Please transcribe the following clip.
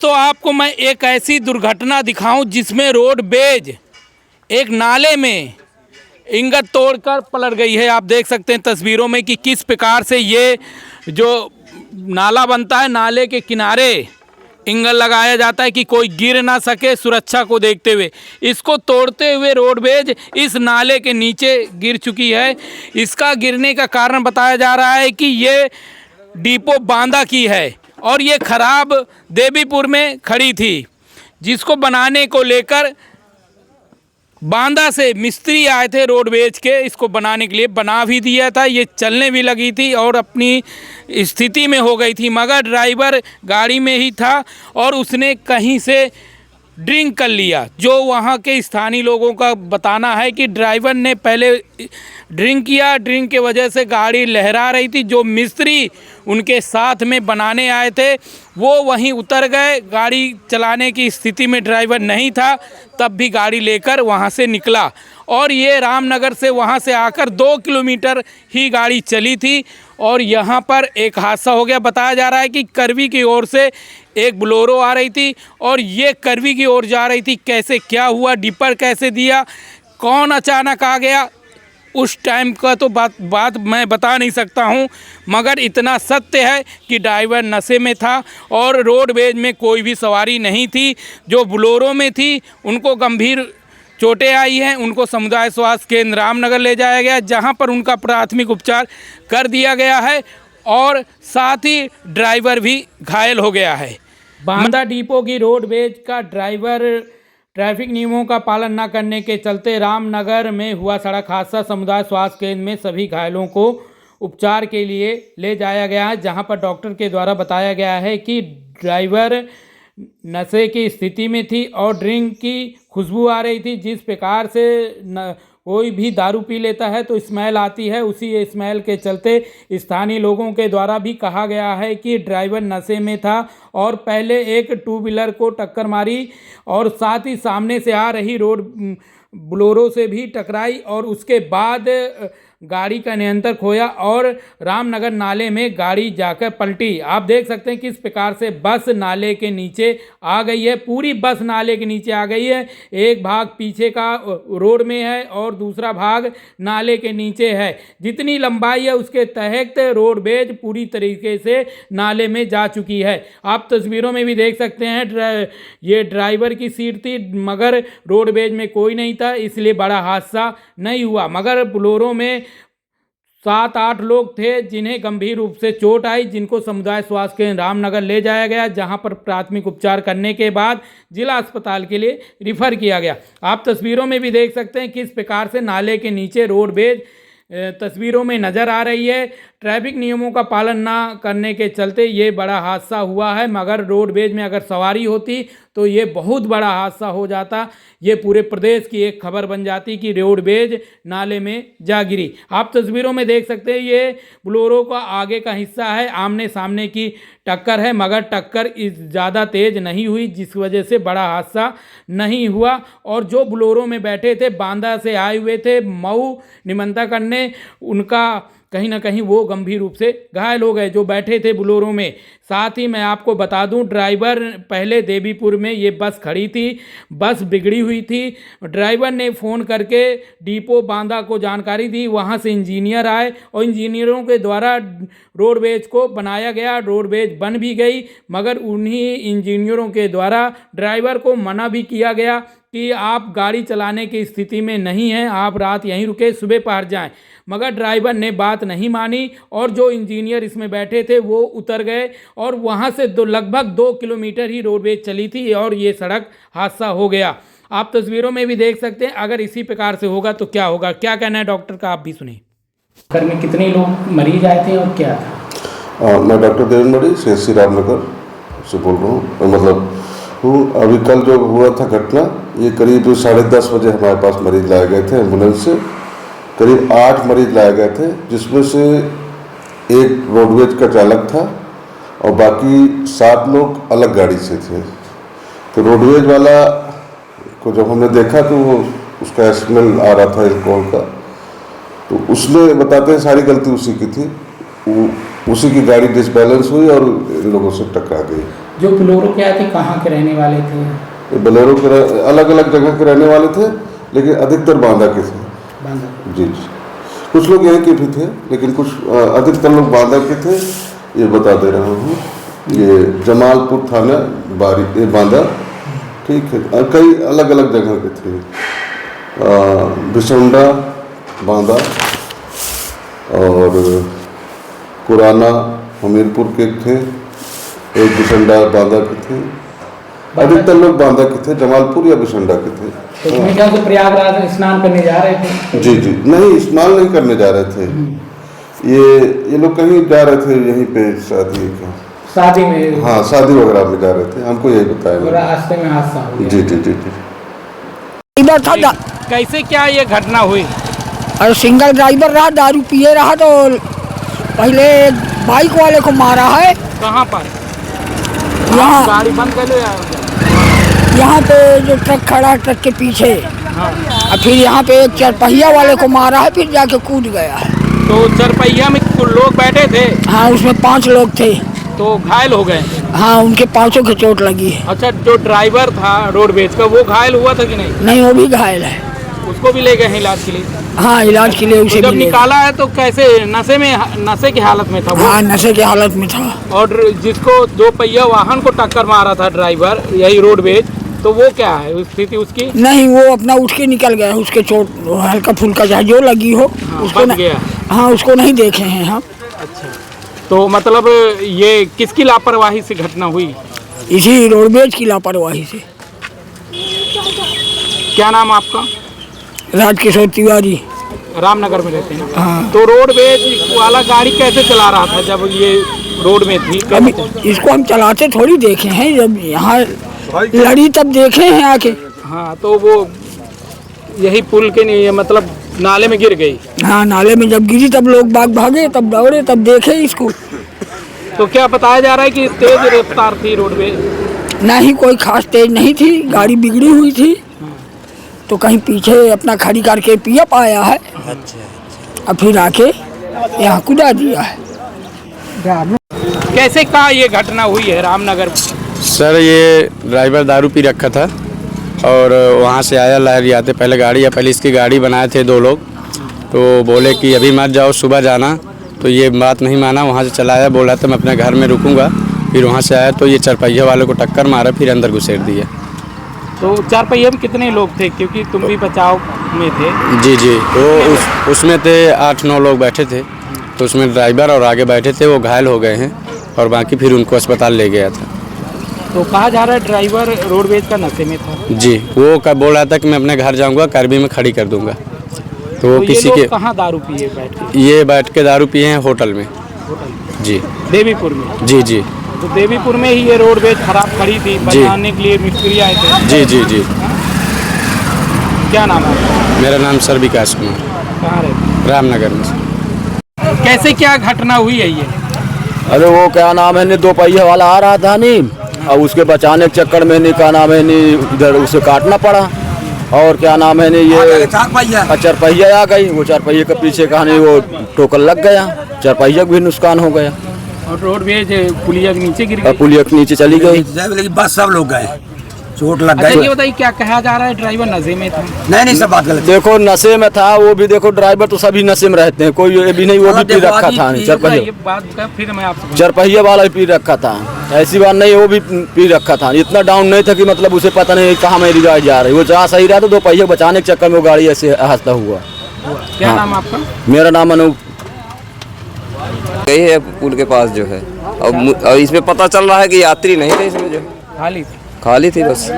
तो आपको मैं एक ऐसी दुर्घटना दिखाऊं जिसमें रोडवेज एक नाले में इंगत तोड़कर पलट गई है। आप देख सकते हैं तस्वीरों में कि किस प्रकार से ये जो नाला बनता है, नाले के किनारे इंगल लगाया जाता है कि कोई गिर ना सके सुरक्षा को देखते हुए। इसको तोड़ते हुए रोडवेज इस नाले के नीचे गिर चुकी है। इसका गिरने का कारण बताया जा रहा है कि ये डिपो बांदा की है और ये खराब देवीपुर में खड़ी थी, जिसको बनाने को लेकर बांदा से मिस्त्री आए थे रोडवेज के। इसको बनाने के लिए बना भी दिया था, ये चलने भी लगी थी और अपनी स्थिति में हो गई थी, मगर ड्राइवर गाड़ी में ही था और उसने कहीं से ड्रिंक कर लिया। जो वहाँ के स्थानीय लोगों का बताना है कि ड्राइवर ने पहले ड्रिंक किया, ड्रिंक के वजह से गाड़ी लहरा रही थी। जो मिस्त्री उनके साथ में बनाने आए थे वो वहीं उतर गए, गाड़ी चलाने की स्थिति में ड्राइवर नहीं था, तब भी गाड़ी लेकर वहाँ से निकला और ये रामनगर से वहाँ से आकर 2 किलोमीटर ही गाड़ी चली थी और यहाँ पर एक हादसा हो गया। बताया जा रहा है कि करवी की ओर से एक बोलेरो आ रही थी और ये करवी की ओर जा रही थी। कैसे क्या हुआ, डिपर कैसे दिया, कौन अचानक आ गया, उस टाइम का तो बात मैं बता नहीं सकता हूं, मगर इतना सत्य है कि ड्राइवर नशे में था और रोडवेज में कोई भी सवारी नहीं थी। जो बोलेरो में थी उनको गंभीर चोटें आई हैं, उनको समुदाय स्वास्थ्य केंद्र रामनगर ले जाया गया, जहां पर उनका प्राथमिक उपचार कर दिया गया है और साथ ही ड्राइवर भी घायल हो गया है। बांदा डिपो की रोडवेज का ड्राइवर ट्रैफिक नियमों का पालन न करने के चलते रामनगर में हुआ सड़क हादसा। समुदाय स्वास्थ्य केंद्र में सभी घायलों को उपचार के लिए ले जाया गया है, जहां पर डॉक्टर के द्वारा बताया गया है कि ड्राइवर नशे की स्थिति में थी और ड्रिंक की खुशबू आ रही थी। जिस प्रकार से कोई भी दारू पी लेता है तो स्मेल आती है, उसी स्मेल के चलते स्थानीय लोगों के द्वारा भी कहा गया है कि ड्राइवर नशे में था और पहले एक 2 व्हीलर को टक्कर मारी और साथ ही सामने से आ रही बोलेरो से भी टकराई और उसके बाद गाड़ी का नियंत्रण खोया और रामनगर नाले में गाड़ी जाकर पलटी। आप देख सकते हैं किस प्रकार से बस नाले के नीचे आ गई है, पूरी बस नाले के नीचे आ गई है। एक भाग पीछे का रोड में है और दूसरा भाग नाले के नीचे है। जितनी लंबाई है उसके तहत रोडवेज पूरी तरीके से नाले में जा चुकी है। आप तस्वीरों में भी देख सकते हैं ये ड्राइवर की सीट थी, मगर रोडवेज में कोई नहीं था, इसलिए बड़ा हादसा नहीं हुआ। मगर बोलेरो में 7-8 लोग थे जिन्हें गंभीर रूप से चोट आई, जिनको समुदाय स्वास्थ्य केंद्र रामनगर ले जाया गया, जहां पर प्राथमिक उपचार करने के बाद जिला अस्पताल के लिए रिफ़र किया गया। आप तस्वीरों में भी देख सकते हैं किस प्रकार से नाले के नीचे रोडवेज तस्वीरों में नज़र आ रही है। ट्रैफिक नियमों का पालन ना करने के चलते ये बड़ा हादसा हुआ है, मगर रोडवेज में अगर सवारी होती तो ये बहुत बड़ा हादसा हो जाता। ये पूरे प्रदेश की एक खबर बन जाती कि रोडवेज नाले में जा गिरी। आप तस्वीरों में देख सकते हैं ये बोलेरो का आगे का हिस्सा है, आमने सामने की टक्कर है, मगर टक्कर ज़्यादा तेज नहीं हुई, जिस वजह से बड़ा हादसा नहीं हुआ। और जो बोलेरो में बैठे थे, बांदा से आए हुए थे मऊ निमंत्रण करने, उनका कहीं ना कहीं वो गंभीर रूप से घायल हो गए जो बैठे थे बोलेरो में। साथ ही मैं आपको बता दूं, ड्राइवर पहले देवीपुर में ये बस खड़ी थी, बस बिगड़ी हुई थी। ड्राइवर ने फ़ोन करके डिपो बांदा को जानकारी दी, वहाँ से इंजीनियर आए और इंजीनियरों के द्वारा रोडवेज को बनाया गया। रोडवेज बन भी गई, मगर उन्हीं इंजीनियरों के द्वारा ड्राइवर को मना भी किया गया कि आप गाड़ी चलाने की स्थिति में नहीं हैं, आप रात यहीं रुके, सुबह पहुँच जाएं। मगर ड्राइवर ने बात नहीं मानी और जो इंजीनियर इसमें बैठे थे वो उतर गए और वहाँ से लगभग 2 किलोमीटर ही रोडवेज चली थी और ये सड़क हादसा हो गया। आप तस्वीरों में भी देख सकते हैं। अगर इसी प्रकार से होगा तो क्या होगा, क्या कहना है डॉक्टर का, आप भी सुनिए। घर में कितने लोग मरीज आए थे और क्या था? मैं डॉक्टर देवेंद्र मणि CHC रामनगर से बोल रहा हूँ। अभी कल जो हुआ था घटना, ये करीब 10:30 बजे हमारे पास मरीज लाए गए थे एम्बुलेंस से। करीब 8 मरीज लाए गए थे, जिसमें से एक रोडवेज का चालक था और बाकी 7 लोग अलग गाड़ी से थे। तो रोडवेज वाला को जब हमने देखा तो वो उसका स्मेल आ रहा था अल्कोहल का, तो उसने बताते हैं सारी गलती उसी की थी। उसी की गाड़ी डिसबैलेंस हुई और इन लोगों से टकरा गई। जो बोलेरो क्या थे कहाँ के रहने वाले थे? ये बोलेरो के अलग अलग जगह के रहने वाले थे, लेकिन अधिकतर बांदा के थे। बांदा। जी जी, कुछ लोग यहीं के भी थे, लेकिन कुछ अधिकतर लोग बांदा के थे। ये बता दे रहा हूँ, ये जमालपुर थाना बारी बांदा, ठीक है। कई अलग अलग जगह के थे, बिसौंडा बांदा और कुराना हमीरपुर के थे, एक बिसंडा बांदा के थे। अधिकतर लोग बांदा के थे, जमालपुर या बिसंडा के थे। तो मेरे ख्याल से प्रयागराज स्नान करने जा रहे थे? जी जी, नहीं स्नान नहीं करने जा रहे थे। ये लोग कहीं जा रहे थे, यहीं पे शादी में। हाँ, शादी वगैरह में जा रहे थे, हमको यही बताया। रास्ते में हादसा हो गया। जी जी जी जी। इधर था कैसे क्या ये घटना हुई? और सिंगल ड्राइवर रहा, दारू पिए रहा, तो पहले बाइक वाले को मारा है। कहाँ पर? यहाँ गाड़ी बंद कर लो यार। यहाँ पे जो ट्रक खड़ा है, ट्रक के पीछे। हाँ। और फिर यहाँ पे एक चारपहिया वाले को मारा है, फिर जाके कूद गया है। तो चारपहिया में लोग बैठे थे? हाँ, उसमें 5 लोग थे। तो घायल हो गए? हाँ, उनके 5 के चोट लगी है। अच्छा, जो ड्राइवर था रोडवेज का वो घायल हुआ था कि नहीं? नहीं, वो भी घायल है। उसको भी ले गए हैं इलाज के लिए? हाँ, इलाज के लिए उसे तो जब भी ले गए। निकाला है तो कैसे नशे की हालत में था वो? हाँ, नशे की हालत में था। और जिसको 2 पहिया वाहन को टक्कर मारा था ड्राइवर, यही रोडवेज, तो वो क्या है स्थिति उसकी? नहीं, वो अपना उठ के निकल गया, उसके चोट हल्का फुल्का चाहे जो लगी हो। उसको बच गया। हाँ, उसको नहीं देखे हैं हम। अच्छा, तो मतलब ये किसकी लापरवाही से घटना हुई? इसी रोडवेज की लापरवाही से। क्या नाम आपका? राजकिशोर तिवारी। रामनगर में रहते हैं ना? हाँ। तो रोडवेज वाला गाड़ी कैसे चला रहा था जब ये रोड में थी? अभी इसको हम चलाते थोड़ी देखे हैं, जब यहाँ लड़ी तब देखे हैं आके। हाँ, तो वो यही पुल के नहीं, मतलब नाले में गिर गई। हाँ, नाले में जब गिरी तब लोग भागे, तब दौड़े, तब देखे इसको। तो क्या बताया जा रहा है कि तेज रफ्तार थी रोडवेज? नहीं, कोई खास तेज नहीं थी, गाड़ी बिगड़ी हुई थी। तो कहीं पीछे अपना खड़ी करके पिया पाया है। और फिर आके यहाँ कूदा दिया है। कैसे कहा ये घटना हुई है रामनगर में? सर, ये ड्राइवर दारू पी रखा था और वहाँ से आया लहरियाते, पहले गाड़ी या पहले इसकी गाड़ी बनाए थे 2 लोग। तो बोले कि अभी मत जाओ, सुबह जाना। तो ये बात नहीं माना, वहाँ से चलाया, बोला था मैं अपने घर में रुकूंगा। फिर वहाँ से आया तो ये चारपहिया वाले को टक्कर मारा, फिर अंदर घुसेड़ दिया। तो चारपहिया में कितने लोग थे, क्योंकि तुम भी बचाव में थे? जी जी, तो उसमें थे 8-9 लोग बैठे थे। तो उसमें ड्राइवर और आगे बैठे थे, वो घायल हो गए हैं और बाकी फिर उनको अस्पताल ले गया था। तो कहा जा रहा है ड्राइवर रोडवेज का नशे में था? जी, वो बोल रहा था कि मैं अपने घर जाऊँगा, कर्बी में खड़ी कर दूँगा। तो वो किसी के कहाँ दारू पिए बैठ के? ये बैठ के दारू पिए हैं होटल में। जी, देवीपुर में? जी जी। तो देवीपुर में ही ये रोडवेज खराब खड़ी थी, बनाने के लिए मिस्त्री आए थे? जी जी जी। क्या नाम है? मेरा नाम सर विकास कुमार। कहाँ रहते? रामनगर में। कैसे क्या घटना हुई है ये? अरे वो क्या नाम है, 2 पहिया वाला आ रहा था नहीं, और उसके बचाने के चक्कर में नहीं, क्या नाम है नहीं, इधर उसे काटना पड़ा। और क्या नाम है नहीं, ये 4 पहिया आ गई, वो 4 पहिया के पीछे कहानी वो ठोकर लग गया, 4 पहिया भी नुकसान हो गया। और रोडवेज पुलिया के नीचे गिर गई? पुलिया के नीचे चली गई, लेकिन बस सब लोग गए, चोट लग अच्छा, गई। ये बताइए क्या कहा जा रहा है, ड्राइवर नशे में था? नहीं, सब बात गलत। देखो नशे में था वो भी, देखो ड्राइवर तो सभी नशे में रहते हैं, कोई ये भी नहीं, वो भी पी रखा था। नहीं, 4 पहिया, ये बात का फिर मैं आपसे 4 पहिया वाला भी पी रखा था, ऐसी बात नहीं, वो भी पी रखा था। इतना डाउन नहीं था कि मतलब उसे पता नहीं कहाँ मेरी गाड़ी जा रही, वो जहाँ सही रहा तो 2 पहिया बचाने के चक्कर में वो गाड़ी ऐसे हादसा हुआ। क्या नाम आपका? मेरा नाम अनूप। यही है पुल के पास जो है, और इसमें पता चल रहा है कि यात्री नहीं थे इसमें, जो खाली खाली थी बस।